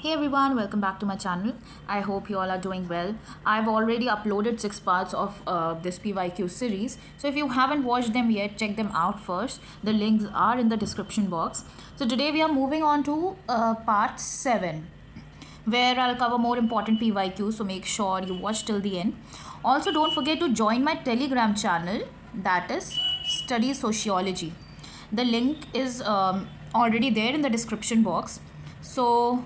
Hey everyone, welcome back to my channel. I hope you all are doing well. I've already uploaded 6 parts of this PYQ series. So if you haven't watched them yet, check them out first. The links are in the description box. So today we are moving on to part 7, where I'll cover more important PYQs. So make sure you watch till the end. Also, don't forget to join my Telegram channel, that is Study Sociology. The link is already there in the description box. So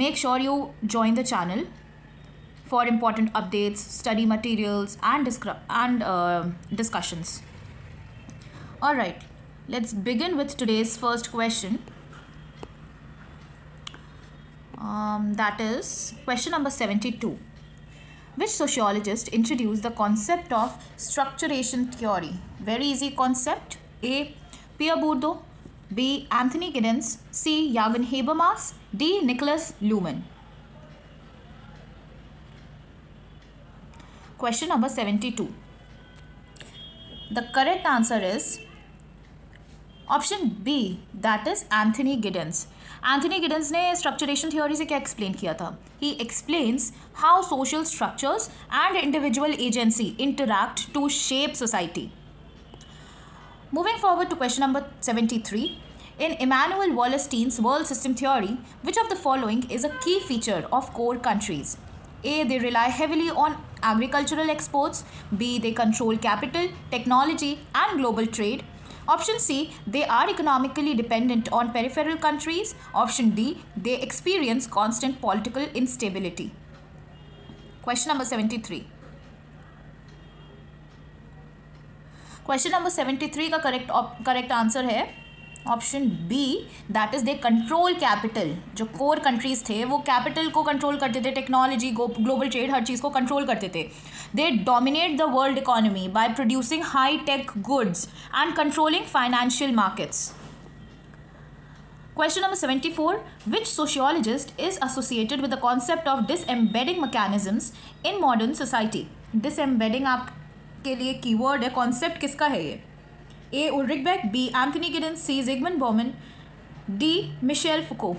make sure you join the channel for important updates, study materials, and discussions. All right, let's begin with today's first question. That is question number 72. Which sociologist introduced the concept of structuration theory? Very easy concept. A. Pierre Bourdieu. B. Anthony Giddens. C. Jürgen Habermas. D. Niklas Luhmann. Question number 72. The correct answer is option B, that is Anthony Giddens. Anthony Giddens ने structuration theory से क्या explain किया था? He explains how social structures and individual agency interact to shape society. Moving forward to question number 73. In Immanuel Wallerstein's world system theory, which of the following is a key feature of core countries? A. They rely heavily on agricultural exports. B. They control capital, technology, and global trade. Option C. They are economically dependent on peripheral countries. Option D. They experience constant political instability. Question number 73. Question number 73 का correct answer है option B, that is they control capital. जो core countries थे वो capital को control करते थे, technology, global trade, हर चीज़ को कंट्रोल करते थे. They dominate the world economy by producing high tech goods and controlling financial markets. Question number 74. Which sociologist is associated with the concept of disembedding mechanisms in modern society? Disembedding आपके लिए keyword है, concept किसका है ये? A. Ulrich Beck. B. Anthony Giddens. C. Zygmunt Bauman. D. Michel Foucault.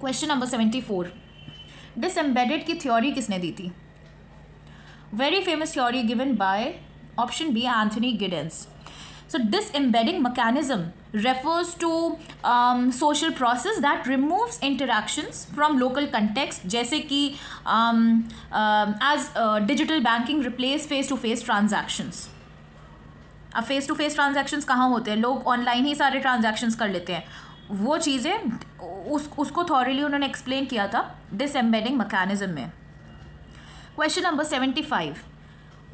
Question number 74. Disembedded की theory किसने दी थी? Very famous theory given by option B, Anthony Giddens. So disembedding mechanism refers to social process that removes interactions from local context, जैसे कि as digital banking replace face to face transactions. अब face to face transactions कहाँ होते हैं? लोग online ही सारे transactions कर लेते हैं. वो चीज़ें उसको थॉरली उन्होंने एक्सप्लेन किया था डिसएम्बेडिंग मैकेनिज्म में. Question number 75.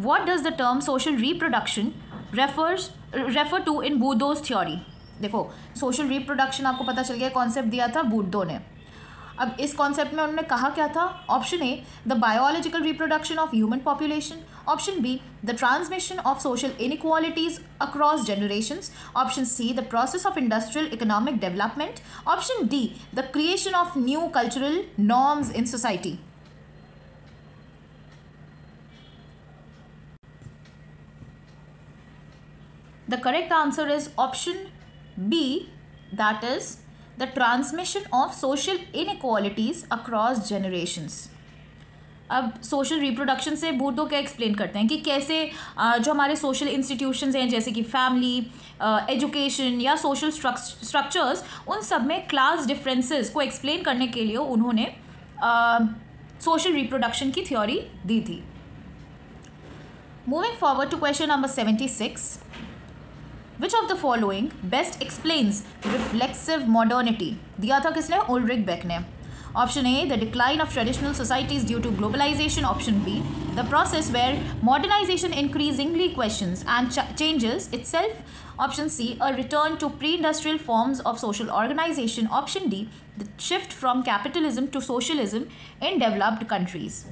What does the term social reproduction refer to in Bourdieu's theory? देखो, सोशल रिप्रोडक्शन आपको पता चल गया, कॉन्सेप्ट दिया था बूर्डो ने. अब इस कॉन्सेप्ट में उन्होंने कहा क्या था? Option A, the biological reproduction of human population. Option B, the transmission of social inequalities across generations. Option C, the process of industrial economic development. Option D, the creation of new cultural norms in society. The correct answer is option B, that is the transmission of social inequalities across generations. अब social reproduction से बूर्डो क्या explain करते हैं कि कैसे जो हमारे social institutions हैं, जैसे कि फैमिली, एजुकेशन या सोशल स्ट्रक्चर्स, उन सब में क्लास डिफरेंसेस को एक्सप्लेन करने के लिए उन्होंने सोशल रिप्रोडक्शन की थ्योरी दी थी. Moving forward to question number 76. Which of the following best explains reflexive modernity? दिया था किसने? उल्रिक बेक ने. Option A, the decline of traditional societies due to globalisation. Option B, the process where modernisation increasingly questions and changes itself. Option C, a return to pre industrial forms of social organisation. Option D, the shift from capitalism to socialism in developed countries.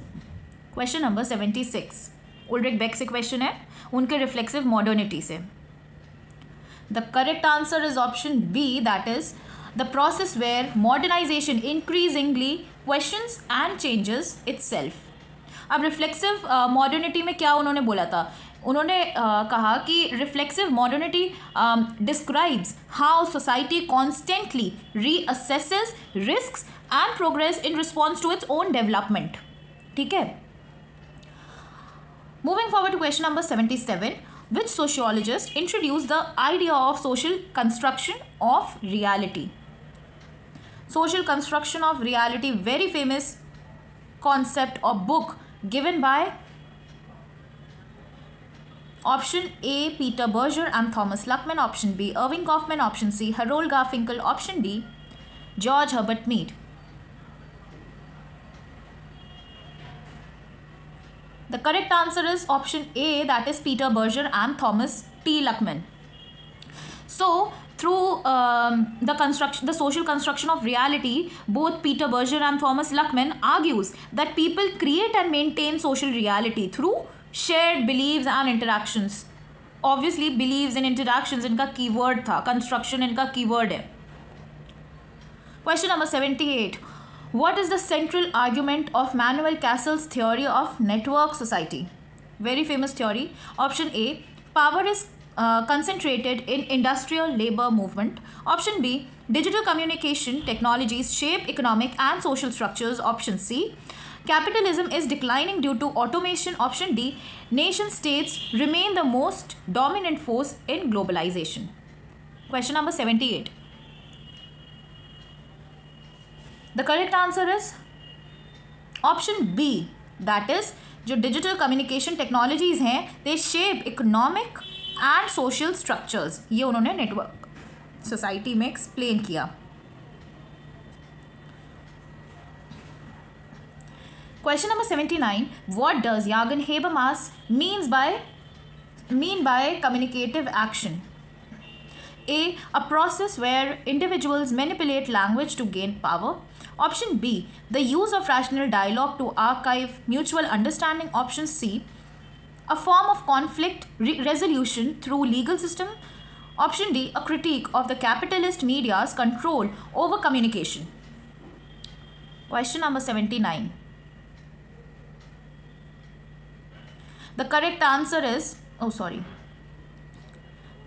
Question number 76 Ulrich Beck से question है, उनके reflexive modernity से. The correct answer is option B, that is the process where modernization increasingly questions and changes itself. अब reflexive modernity में क्या उन्होंने बोला था? उन्होंने कहा कि reflexive modernity describes how society constantly reassesses risks and progress in response to its own development. ठीक है. Moving forward to question number 77. Which sociologist introduced the idea of social construction of reality? Social construction of reality, very famous concept or book given by option A Peter Berger and Thomas Luckman, option B Irving Goffman, option C Harold Garfinkel, option D George Herbert Mead. The correct answer is option A, that is Peter Berger and Thomas T. Luckman. So, through the social construction of reality, both Peter Berger and Thomas Luckman argues that people create and maintain social reality through shared beliefs and interactions. Obviously, beliefs and interactions इनका keyword था, construction इनका keyword है. Question number 78. What is the central argument of Manuel Castell's theory of network society? Very famous theory. Option A, power is concentrated in industrial labor movement. Option B, digital communication technologies shape economic and social structures. Option C, capitalism is declining due to automation. Option D, nation states remain the most dominant force in globalization. Question number 78. The correct answer is option B, that is जो digital communication technologies हैं they shape economic and social structures. ये उन्होंने network society में explain किया. Question number 79. What does Jürgen Habermas mean by communicative action? A process where individuals manipulate language to gain power. Option B, the use of rational dialogue to archive mutual understanding. Option C, a form of conflict resolution through legal system. Option D, a critique of the capitalist media's control over communication. Question number 79. The correct answer is,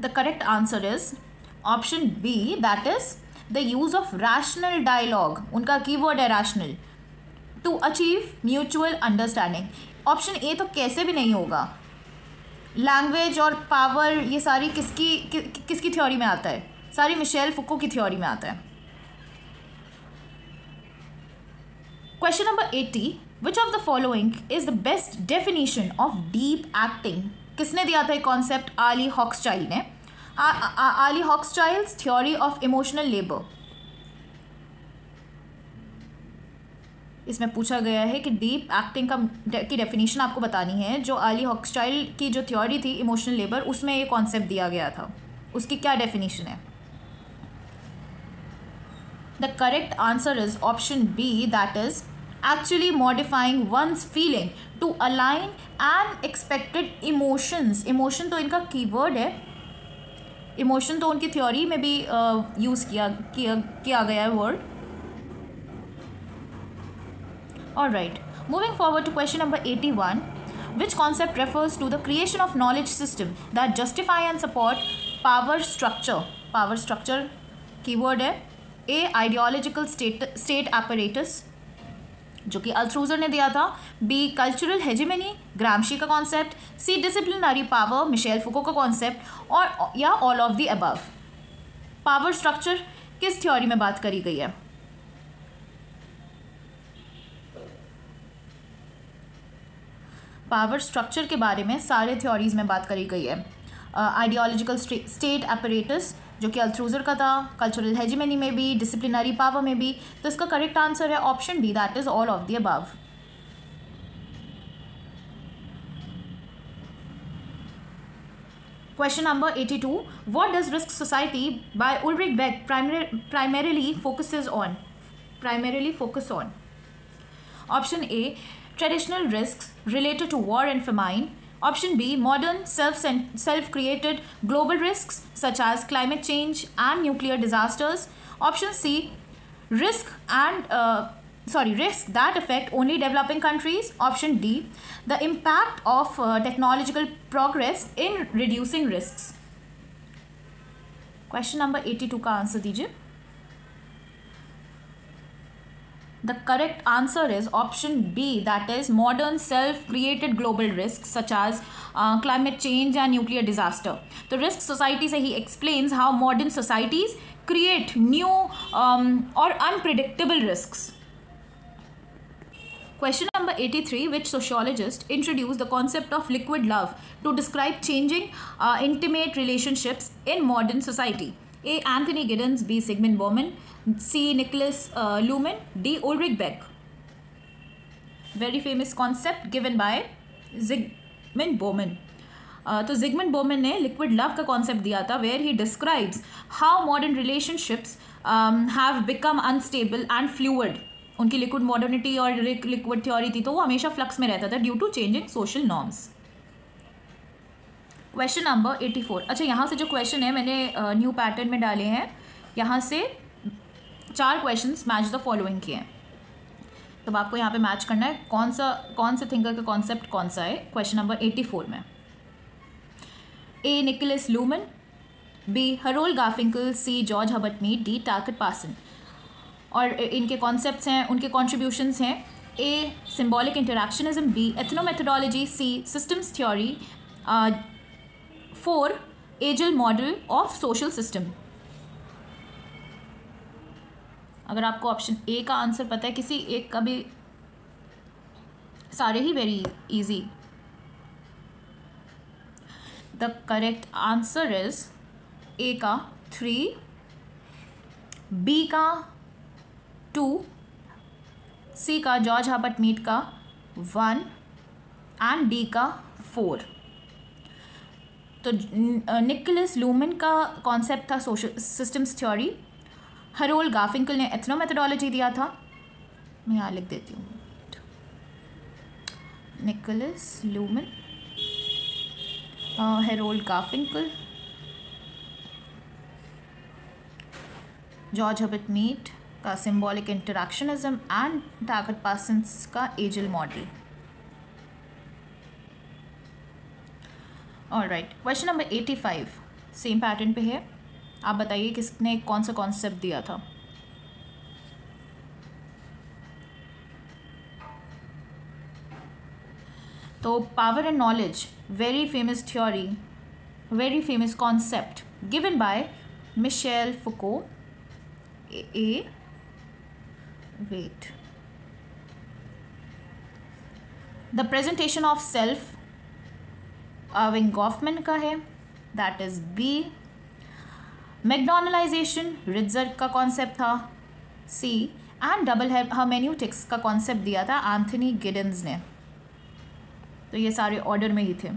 the correct answer is option B, that is the use of rational dialogue. उनका keyword है rational, to achieve mutual understanding. Option A तो कैसे भी नहीं होगा. Language और power ये सारी किसकी थ्योरी में आता है? सारी मिशेल फुको की थ्योरी में आता है. Question number 80. Which of the following is the best definition of deep acting? किसने दिया था ये कॉन्सेप्ट? आली हॉक्सचाइल्ड ने. आली हॉक्सचाइल्ड्स थ्योरी ऑफ इमोशनल लेबर. इसमें पूछा गया है कि डीप एक्टिंग की डेफिनेशन आपको बतानी है. जो आली हॉक्सचाइल्ड की जो थ्योरी थी इमोशनल लेबर, उसमें ये कॉन्सेप्ट दिया गया था. उसकी क्या डेफिनेशन है? The correct answer is option B, that is actually modifying one's feeling to align and expected emotions. emotion तो इनका कीवर्ड है. emotion तो उनकी थ्योरी में भी यूज़ किया गया है word. Alright, moving forward to question number 81. Which concept refers to the creation of knowledge system that justify and support power structure? Power structure keyword है. A, ideological state apparatus, जो कि अल्थ्रूजर ने दिया था. बी, कल्चरल हेजेमनी, ग्रामशी का concept. सी, disciplinary power, Michel Foucault का concept. और या all of the above. Power structure किस थ्योरी में बात करी गई है? पावर स्ट्रक्चर के बारे में सारे थ्योरीज में बात करी गई है. आइडियोलॉजिकल स्टेट एपरेटस जो कि अल्थ्रूजर का था, कल्चरल हेजेमनी में भी, डिसिप्लिनरी पावर में भी. तो इसका करेक्ट आंसर है option D, that is all of the above. Question number 82. What does risk society by Ulrich Beck primarily focus on? Option A, traditional risk related to war and famine. Option B, modern self-created global risks such as climate change and nuclear disasters. Option C, risk and risks that affect only developing countries. Option D, the impact of technological progress in reducing risks. Question number 82 का answer दीजिए. The correct answer is option B, that is modern self-created global risks such as climate change and nuclear disaster. तो risk society से ही explains how modern societies create new or unpredictable risks. Question number 83, which sociologist introduced the concept of liquid love to describe changing intimate relationships in modern society? A. Anthony Giddens, B. Zygmunt Bauman, C. Nicholas Luhmann, D. Ulrich Beck. Very famous concept given by Zygmunt Bauman. तो Zygmunt Bauman ने liquid love का concept दिया था, where he describes how modern relationships have become unstable and fluid. उनकी liquid modernity और liquid theory थी, तो वो हमेशा फ्लक्स में रहता था due to changing social norms. Question number 84. अच्छा, यहाँ से जो क्वेश्चन है मैंने न्यू पैटर्न में डाले हैं. यहाँ से 4 क्वेश्चंस मैच द फॉलोइंग किए हैं. तब आपको यहाँ पे मैच करना है कौन से थिंकर का कॉन्सेप्ट कौन सा है. क्वेश्चन नंबर 84 में A. Niklas Luhmann, B. Harold Garfinkel, C. George Herbert Mead, D. Talcott Parson. और इनके कॉन्सेप्ट्स हैं, उनके कॉन्ट्रीब्यूशंस हैं. A. Symbolic interactionism, B. Ethnomethodology, C. Systems theory, 4. AGIL model of social system. अगर आपको ऑप्शन ए का answer पता है, किसी एक का भी, सारे ही very easy. The correct answer is A का 3, बी का 2, सी का जॉर्ज हर्बर्ट मीड का 1 एंड डी का 4. तो निकोलस लूमन का कॉन्सेप्ट था social systems theory. Harold Garfinkel ने एथनोमेथोडोलॉजी दिया था. मैं यहाँ लिख देती हूँ. Niklas Luhmann, Harold Garfinkel, George Herbert Mead का symbolic interactionism and Talcott Parsons का AGIL model. Alright, question number 85 same pattern पे है. आप बताइए किसने कौन सा कॉन्सेप्ट दिया था. तो power and knowledge, very famous theory, very famous concept given by Michel Foucault. Wait. The presentation of self, Erving Goffman का है, that is B. मैकडॉनलाइजेशन, रिट्जर का कॉन्सेप्ट था, C. एंड डबल हर्मेन्यूटिक्स का कॉन्सेप्ट दिया था एंथनी गिडन्स ने. तो ये सारे ऑर्डर में ही थे.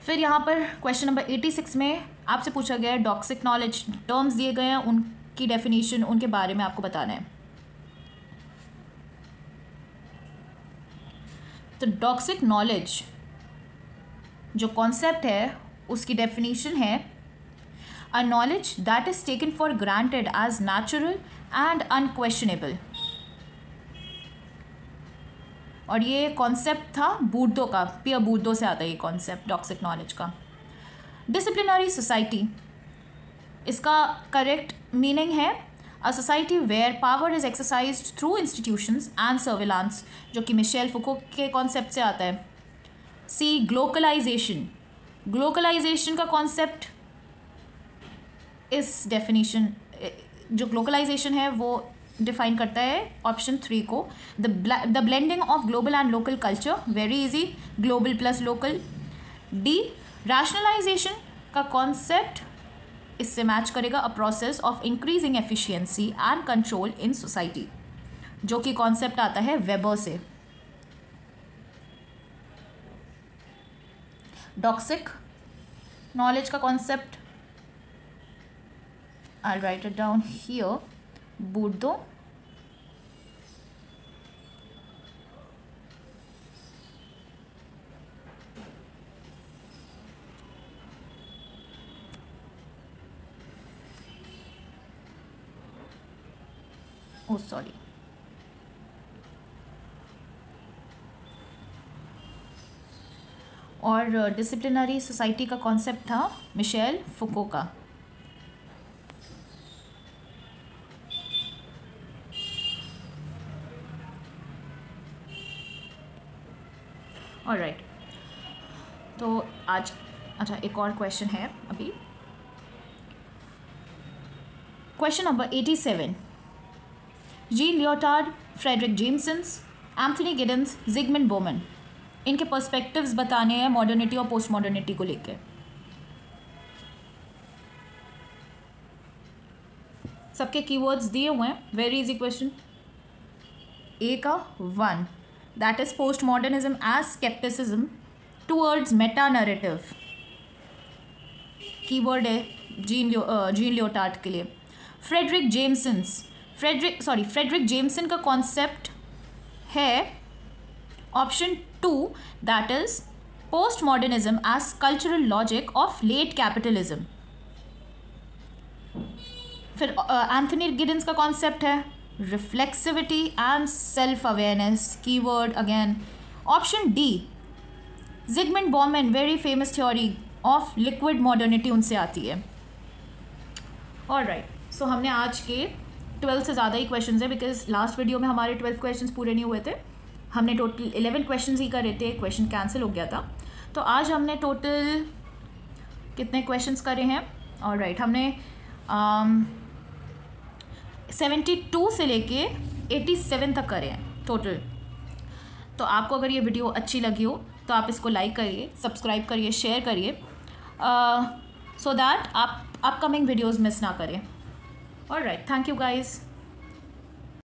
फिर यहाँ पर क्वेश्चन नंबर 86 में आपसे पूछा गया है डॉक्सिक नॉलेज, टर्म्स दिए गए हैं, उनकी डेफिनेशन, उनके बारे में आपको बताना है. तो डॉक्सिक नॉलेज जो कॉन्सेप्ट है उसकी डेफिनेशन है a knowledge that is taken for granted as natural and unquestionable. और ये कॉन्सेप्ट था बूर्दो का, पियर बूर्दो से आता है ये कॉन्सेप्ट डॉक्सिक नॉलेज का. डिसिप्लिनरी सोसाइटी, इसका करेक्ट मीनिंग है a society where power is exercised through institutions and surveillance, जो कि मिशेल फुको के कॉन्सेप्ट से आता है. सी. ग्लोकलाइजेशन, ग्लोकलाइजेशन का कॉन्सेप्ट, इस डेफिनेशन जो ग्लोकलाइजेशन है वो डिफाइन करता है ऑप्शन 3 को, the blending of global and local culture, very easy, global plus local. D. Rationalisation का कॉन्सेप्ट इससे मैच करेगा a process of increasing efficiency and control in society, जो कि कॉन्सेप्ट आता है वेबर से. डॉक्सिक नॉलेज का concept, I'll write it down here, Bourdieu. Oh, sorry. और डिसिप्लिनरी सोसाइटी का कॉन्सेप्ट था मिशेल फुको का। ऑलराइट, तो आज अच्छा एक और क्वेश्चन है अभी, question number 87। Jean Lyotard, Fredric Jamesons, Anthony Giddens, Zygmunt Bauman, इनके पर्सपेक्टिव्स बताने हैं मॉडर्निटी और पोस्ट मॉडर्निटी को लेकर। सबके कीवर्ड्स दिए हुए हैं, वेरी इजी क्वेश्चन। ए का 1, that is post modernism as scepticism towards meta narrative, keyword है जीन लियोटार्ड के लिए। फ्रेडरिक जेम्सन का कॉन्सेप्ट है option 2, that is post modernism as cultural logic of late capitalism. फिर एंथनी गिडेंस का concept है reflexivity and self awareness, keyword again option D. Zygmunt Bauman, very famous theory of liquid modernity, उनसे आती है। Alright, सो हमने आज के 12 से ज़्यादा ही क्वेश्चंस है, बिकॉज लास्ट वीडियो में हमारे 12 क्वेश्चंस पूरे नहीं हुए थे, हमने टोटल 11 क्वेश्चंस ही करे थे, क्वेश्चन कैंसिल हो गया था। तो आज हमने टोटल कितने क्वेश्चंस करे हैं? ऑलराइट, हमने 72 से लेके 87 तक करे हैं टोटल। तो आपको अगर ये वीडियो अच्छी लगी हो तो आप इसको लाइक करिए, सब्सक्राइब करिए, शेयर करिए, सो दैट आप अपकमिंग वीडियोज़ मिस ना करें। Alright, thank you guys.